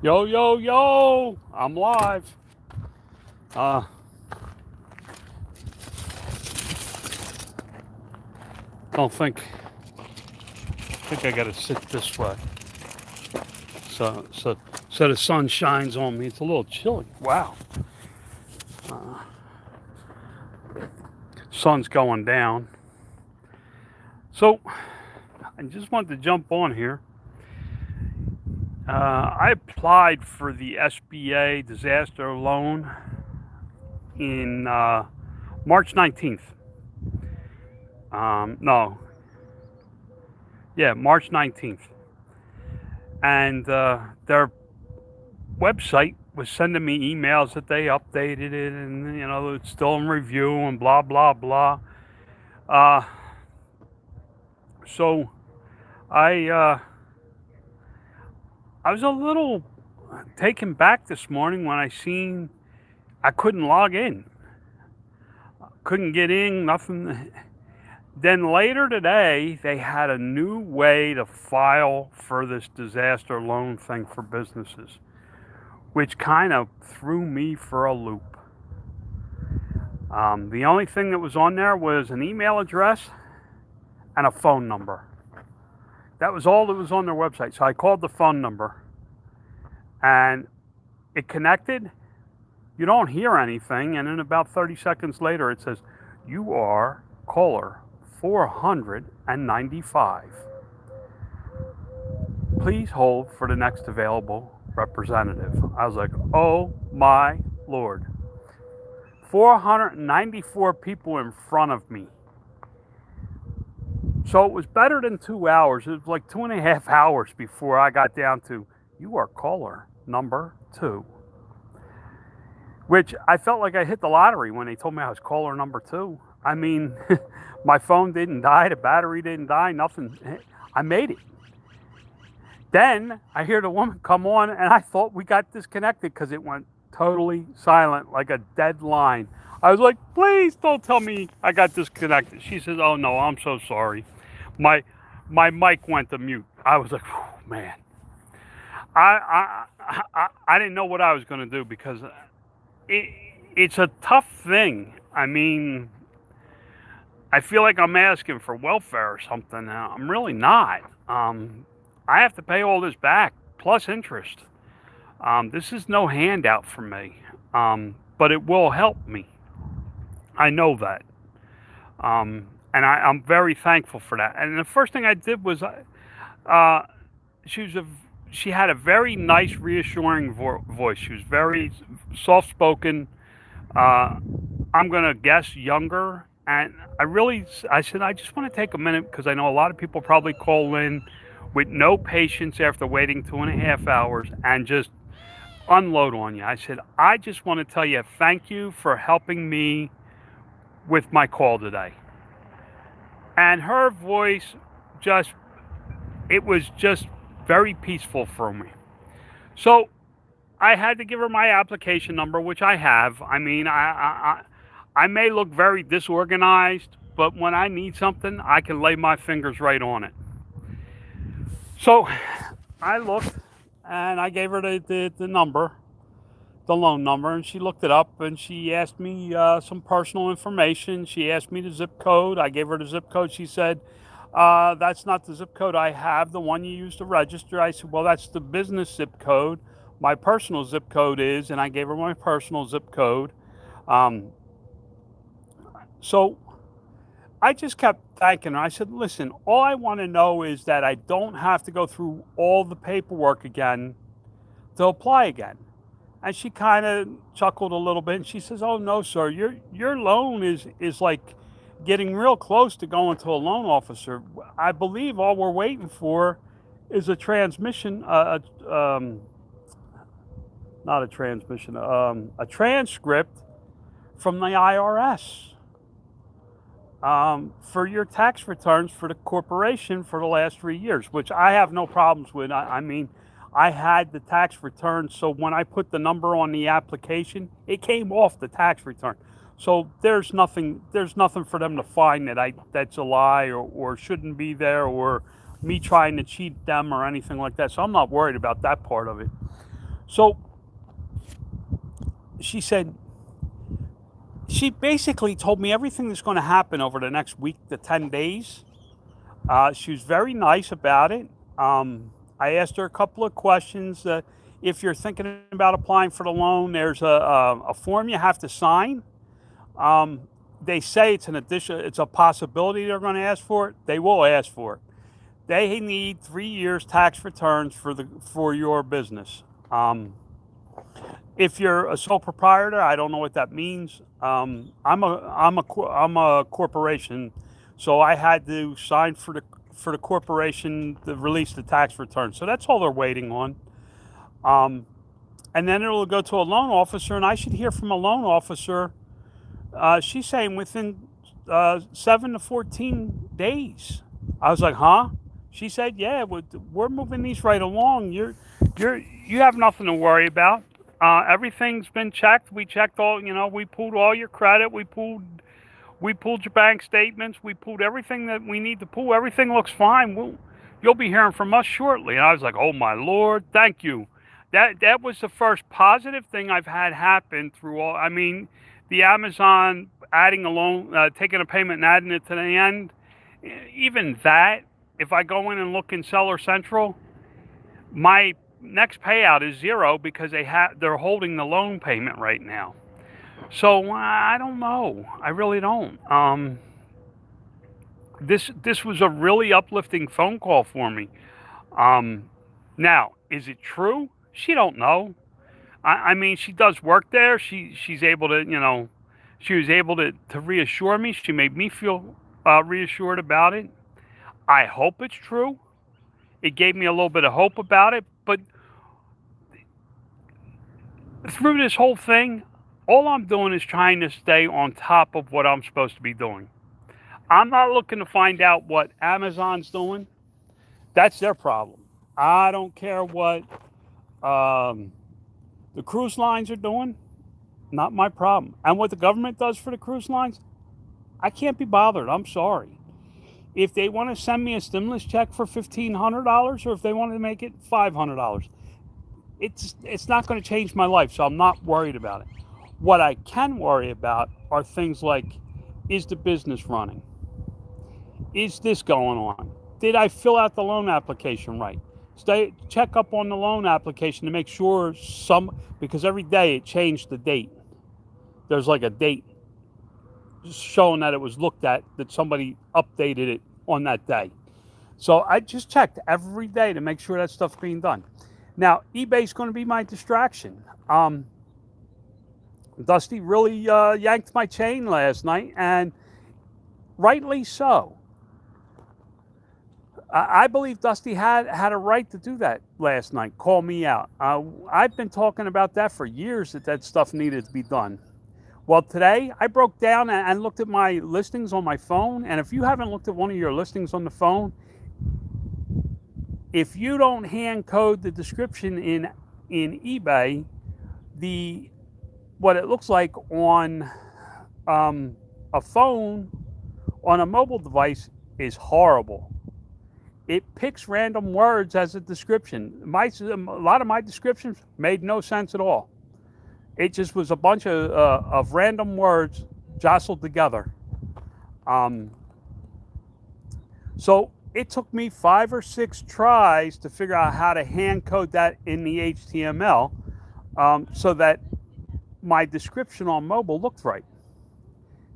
Yo, yo, yo! I'm live. Uh, don't think. I think I gotta sit this way. So the sun shines on me. It's a little chilly. Wow. Sun's going down. So I just wanted to jump on here. I applied for the SBA disaster loan in March 19th. No, yeah, March 19th. And their website was sending me emails that they updated it and, it's still in review and blah, blah, blah. Uh, so I was a little taken back this morning when I seen I couldn't log in. Couldn't get in, nothing. Then later today, they had a new way to file for this disaster loan thing for businesses, which kind of threw me for a loop. The only thing that was on there was an email address and a phone number. That was all that was on their website. So I called the phone number and it connected. You don't hear anything. And then about 30 seconds later, it says, "You are caller 495. Please hold for the next available representative." I was like, oh my Lord. 494 people in front of me. So it was better than 2 hours. It was like 2.5 hours before I got down to, "You are caller number 2." Which I felt like I hit the lottery when they told me I was caller number 2. I mean, my phone didn't die, the battery didn't die, nothing. I made it. Then I hear the woman come on, and I thought we got disconnected because it went totally silent, like a dead line. I was like, "Please don't tell me I got disconnected." She says, "Oh no, I'm so sorry. My mic went to mute." I was like, man. I didn't know what I was going to do because it's a tough thing. I mean, I feel like I'm asking for welfare or something. I'm really not. I have to pay all this back plus interest. This is no handout for me, but it will help me. I know that, and I'm very thankful for that. And the first thing I did was, she was she had a very nice, reassuring voice. She was very soft spoken. I'm gonna guess younger. And I said, I just want to take a minute because I know a lot of people probably call in with no patience after waiting 2.5 hours and just unload on you. I said, I just want to tell you thank you for helping me with my call today. And her voice it was just very peaceful for me. So I had to give her my application number, which I have. I mean, I may look very disorganized, but when I need something, I can lay my fingers right on it. So I looked and I gave her the number, the loan number, and she looked it up and she asked me some personal information. She asked me the zip code. I gave her the zip code. She said, "That's not the zip code I have, the one you used to register." I said, "Well, that's the business zip code. My personal zip code is," and I gave her my personal zip code. So I just kept thanking her. I said, "Listen, all I want to know is that I don't have to go through all the paperwork again to apply again." And she kind of chuckled a little bit and she says, "Oh no, sir, your loan is like getting real close to going to a loan officer. I believe all we're waiting for is a transmission, not a transmission, a transcript from the IRS." For your tax returns for the corporation for the last 3 years, which I have no problems with. I mean, I had the tax return, so when I put the number on the application, it came off the tax return. So there's nothing for them to find that's a lie or shouldn't be there or me trying to cheat them or anything like that. So I'm not worried about that part of it. So she said, she basically told me everything that's going to happen over the next week to 10 days. She was very nice about it. I asked her a couple of questions. If you're thinking about applying for the loan, there's a form you have to sign. Um, they say it's an addition, it's a possibility they're going to ask for it. They will ask for it. They need 3 years tax returns for your business. If you're a sole proprietor, I don't know what that means. I'm a corporation, so I had to sign for the corporation to release the tax return. So that's all they're waiting on. Um, and then it'll go to a loan officer, and I should hear from a loan officer. She's saying within 7 to 14 days. I was like, huh? She said, yeah, we're moving these right along. You have nothing to worry about. Everything's been checked. We checked all, we pulled all your credit. We pulled your bank statements. We pulled everything that we need to pull. Everything looks fine. You'll be hearing from us shortly. And I was like, oh my Lord, thank you. That was the first positive thing I've had happen through all. I mean, the Amazon adding a loan, taking a payment and adding it to the end. Even that, if I go in and look in Seller Central, my next payout is zero because they're holding the loan payment right now. So I don't know. I really don't. This was a really uplifting phone call for me. Now, is it true? She don't know. I mean, she does work there. She's able to, she was able to reassure me. She made me feel reassured about it. I hope it's true. It gave me a little bit of hope about it. But through this whole thing, all I'm doing is trying to stay on top of what I'm supposed to be doing. I'm not looking to find out what Amazon's doing. That's their problem. I don't care what the cruise lines are doing. Not my problem. And what the government does for the cruise lines, I can't be bothered. I'm sorry. If they want to send me a stimulus check for $1,500 or if they want to make it $500, it's not going to change my life, so I'm not worried about it. What I can worry about are things like, is the business running? Is this going on? Did I fill out the loan application right? Check up on the loan application to make sure because every day it changed the date. There's like a date showing that it was looked at, that somebody updated it on that day. So I just checked every day to make sure that stuff's being done. Now, eBay's going to be my distraction. Dusty really yanked my chain last night, and rightly so. I believe Dusty had a right to do that last night, call me out. I've been talking about that for years, that stuff needed to be done. Well, today I broke down and looked at my listings on my phone, and if you haven't looked at one of your listings on the phone, if you don't hand code the description in eBay, what it looks like on a phone, on a mobile device, is horrible. It picks random words as a description. A lot of my descriptions made no sense at all. It just was a bunch of random words jostled together. So it took me 5 or 6 tries to figure out how to hand code that in the HTML so that my description on mobile looked right.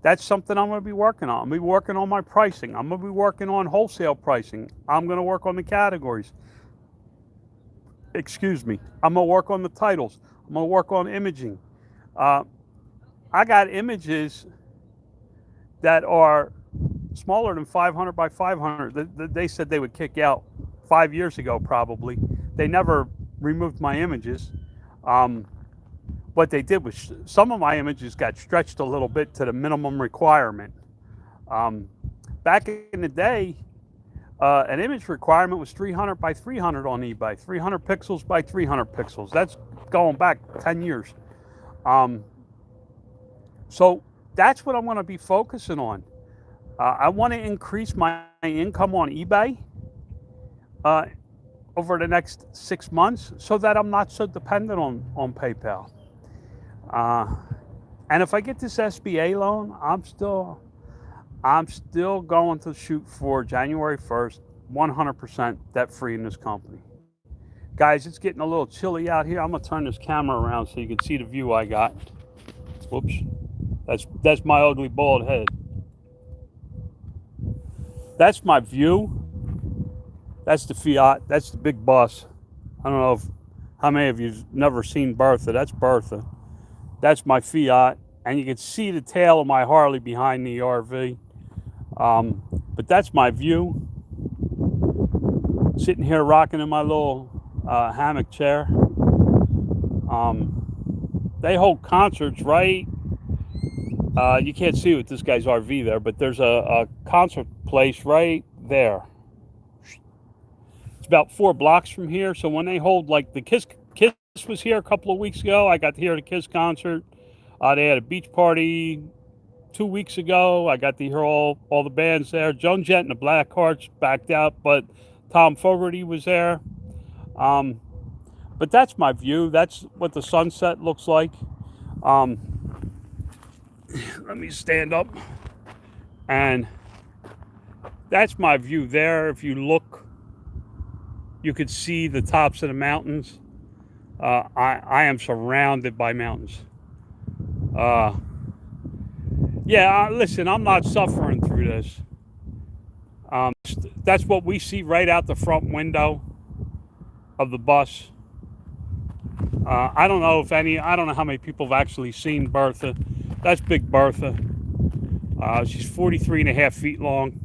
That's something I'm going to be working on. I'm going to be working on my pricing. I'm going to be working on wholesale pricing. I'm going to work on the categories. Excuse me. I'm going to work on the titles. I'm going to work on imaging. I got images that are smaller than 500 by 500. They said they would kick out 5 years ago, probably. They never removed my images. What they did was some of my images got stretched a little bit to the minimum requirement. Back in the day, an image requirement was 300 by 300 on eBay, 300 pixels by 300 pixels. That's going back 10 years. So that's what I'm going to be focusing on. I want to increase my income on eBay. over the next 6 months so that I'm not so dependent on PayPal. And if I get this SBA loan, I'm still going to shoot for January 1st, 100% debt free in this company. Guys, it's getting a little chilly out here. I'm gonna turn this camera around so you can see the view I got. Whoops. That's my ugly bald head. That's my view. That's the Fiat. That's the big bus. I don't know how many of you've never seen Bertha. That's Bertha. That's my Fiat, and you can see the tail of my Harley behind the RV. But that's my view. Sitting here rocking in my little hammock chair. They hold concerts right. You can't see with this guy's RV there, but there's a concert place right there. It's about 4 blocks from here. So when they hold, like, the Kiss was here a couple of weeks ago. I got to hear the Kiss concert. They had a beach party 2 weeks ago. I got to hear all the bands there. Joan Jett and the Blackhearts backed out, but Tom Fogerty was there. But that's my view. That's what the sunset looks like. Let me stand up. And that's my view there. If you look, you could see the tops of the mountains. I am surrounded by mountains. Listen, I'm not suffering through this. That's what we see right out the front window of the bus. I don't know how many people have actually seen Bertha. That's Big Bertha. She's 43 and a half feet long.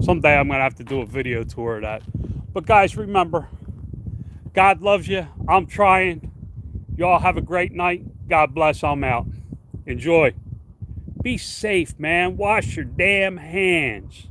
Someday I'm going to have to do a video tour of that. But guys, remember, God loves you. I'm trying. Y'all have a great night. God bless. I'm out. Enjoy. Be safe, man. Wash your damn hands.